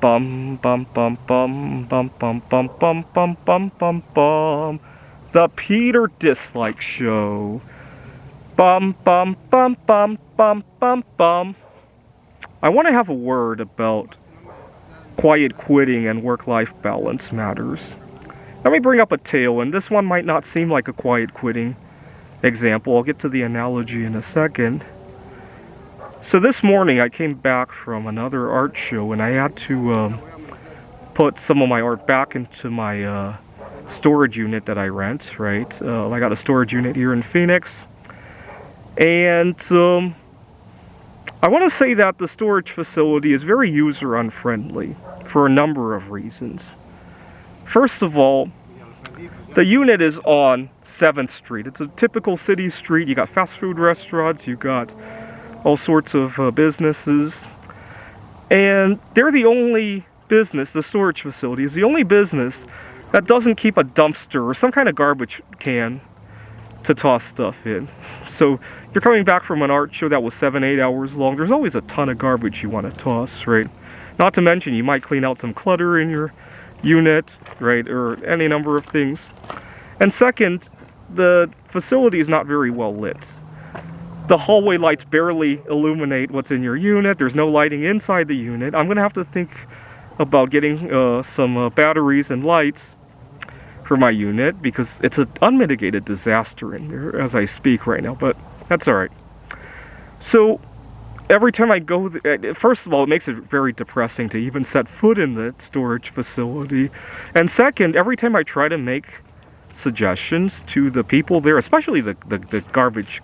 Bum bum bum bum bum bum bum bum bum bum bum bum. The Peter Dislike Show. Bum bum bum bum bum bum bum. I want to have a word about quiet quitting and work-life balance matters. Let me bring up a tale, and this one might not seem like a quiet quitting example. I'll get to the analogy in a second. So this morning I came back from another art show, and I had to put some of my art back into my storage unit that I rent, right? I got a storage unit here in Phoenix, and I want to say that the storage facility is very user-unfriendly for a number of reasons. First of all, the unit is on 7th Street. It's a typical city street. You got fast food restaurants, you got all sorts of businesses, and they're the only business, the storage facility is the only business that doesn't keep a dumpster or some kind of garbage can to toss stuff in. So you're coming back from an art show that was 7-8 hours long. There's always a ton of garbage you want to toss, right? Not to mention you might clean out some clutter in your unit, right, or any number of things. And second, the facility is not very well lit. The hallway lights barely illuminate what's in your unit. There's no lighting inside the unit. I'm going to have to think about getting some batteries and lights for my unit, because it's an unmitigated disaster in there as I speak right now, but that's all right. So every time I go, first of all, it makes it very depressing to even set foot in the storage facility. And second, every time I try to make suggestions to the people there, especially the garbage,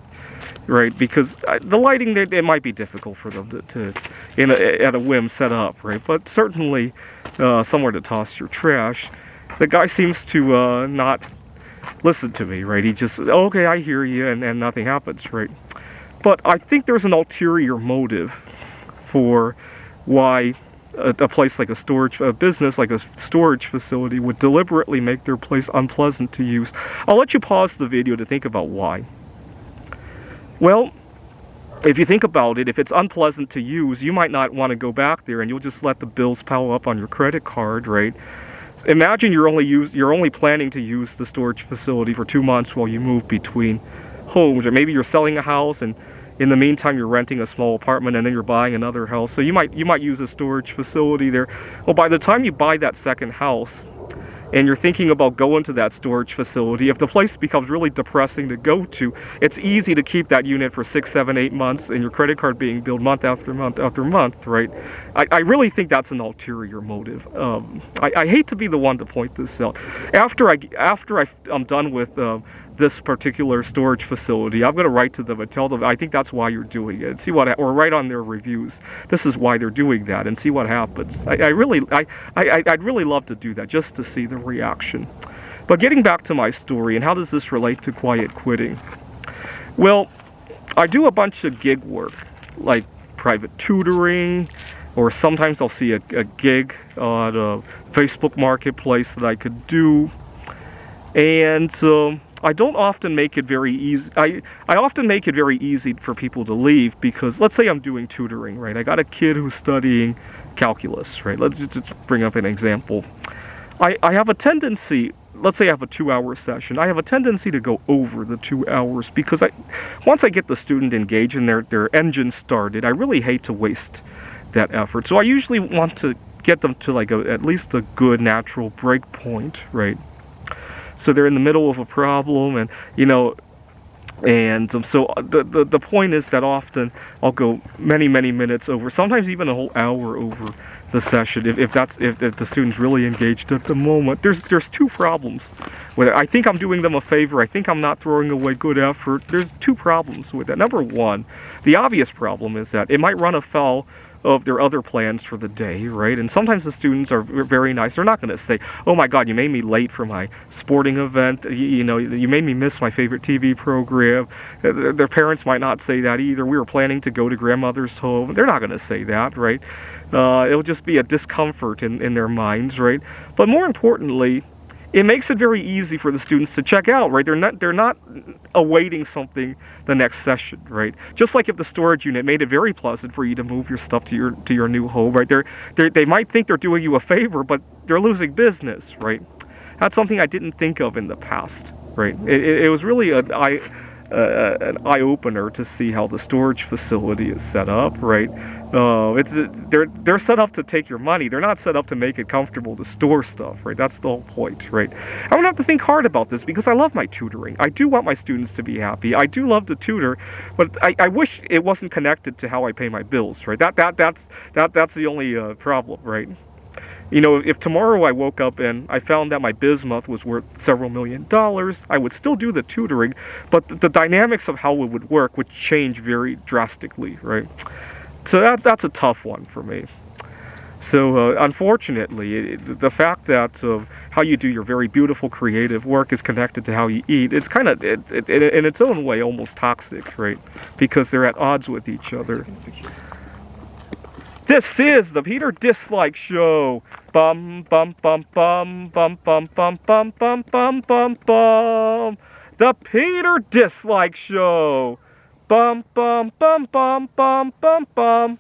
right, because the lighting, it might be difficult for them to at a whim set up, right, but certainly somewhere to toss your trash. The guy seems to not listen to me, right? He just, okay, I hear you, and nothing happens, right? But I think there's an ulterior motive for why a place like a business like a storage facility would deliberately make their place unpleasant to use. I'll let you pause the video to think about why. Well, if you think about it, if it's unpleasant to use, you might not want to go back there, and you'll just let the bills pile up on your credit card, right? Imagine you're only planning to use the storage facility for 2 months while you move between homes, or maybe you're selling a house, and in the meantime you're renting a small apartment, and then you're buying another house. So you might use a storage facility there. Well, by the time you buy that second house and you're thinking about going to that storage facility, if the place becomes really depressing to go to, it's easy to keep that unit for 6, 7, 8 months, and your credit card being billed month after month after month, right? I really think that's an ulterior motive. I hate to be the one to point this out. After I'm done with this particular storage facility, I'm going to write to them and tell them I think that's why you're doing it. See what, or write on their reviews, this is why they're doing that, and see what happens. I'd really love to do that just to see the reaction. But getting back to my story, and how does this relate to quiet quitting? Well, I do a bunch of gig work, like private tutoring, or sometimes I'll see a gig on a Facebook Marketplace that I could do, and I don't often make it very easy. I often make it very easy for people to leave, because let's say I'm doing tutoring, right? I got a kid who's studying calculus, right? Let's just bring up an example. I have a tendency, let's say I have a 2-hour session, I have a tendency to go over the 2 hours, because once I get the student engaged and their engine started, I really hate to waste that effort. So I usually want to get them to like at least a good natural break point, right? So they're in the middle of a problem, and so the point is that often I'll go many minutes over, sometimes even a whole hour over the session if the student's really engaged at the moment. There's two problems with it. I think I'm doing them a favor. I think I'm not throwing away good effort. There's two problems with that. Number one, the obvious problem is that it might run afoul of their other plans for the day, right? And sometimes the students are very nice. They're not going to say, oh my God, you made me late for my sporting event. You made me miss my favorite TV program. Their parents might not say that either. We were planning to go to grandmother's home. They're not going to say that, right? It'll just be a discomfort in their minds, right? But more importantly, it makes it very easy for the students to check out, right? They're not awaiting something the next session, right? Just like if the storage unit made it very pleasant for you to move your stuff to your new home, right? They might think they're doing you a favor, but they're losing business, right? That's something I didn't think of in the past, right? It was really an eye-opener to see how the storage facility is set up, right? They're set up to take your money. They're not set up to make it comfortable to store stuff, right? That's the whole point, right? I don't have to think hard about this because I love my tutoring. I do want my students to be happy. I do love to tutor, but I wish it wasn't connected to how I pay my bills, right? That's the only problem, right? You know, if tomorrow I woke up and I found that my bismuth was worth several $1,000,000, I would still do the tutoring, but the dynamics of how it would work would change very drastically, right? So that's a tough one for me. So unfortunately, the fact that how you do your very beautiful creative work is connected to how you eat, it's kind of, in its own way, almost toxic, right? Because they're at odds with each other. This is the Peter Dislike Show. Bum bum bum bum bum bum bum bum bum bum bum bum. The Peter Dislike Show. Bum bum bum bum bum bum bum.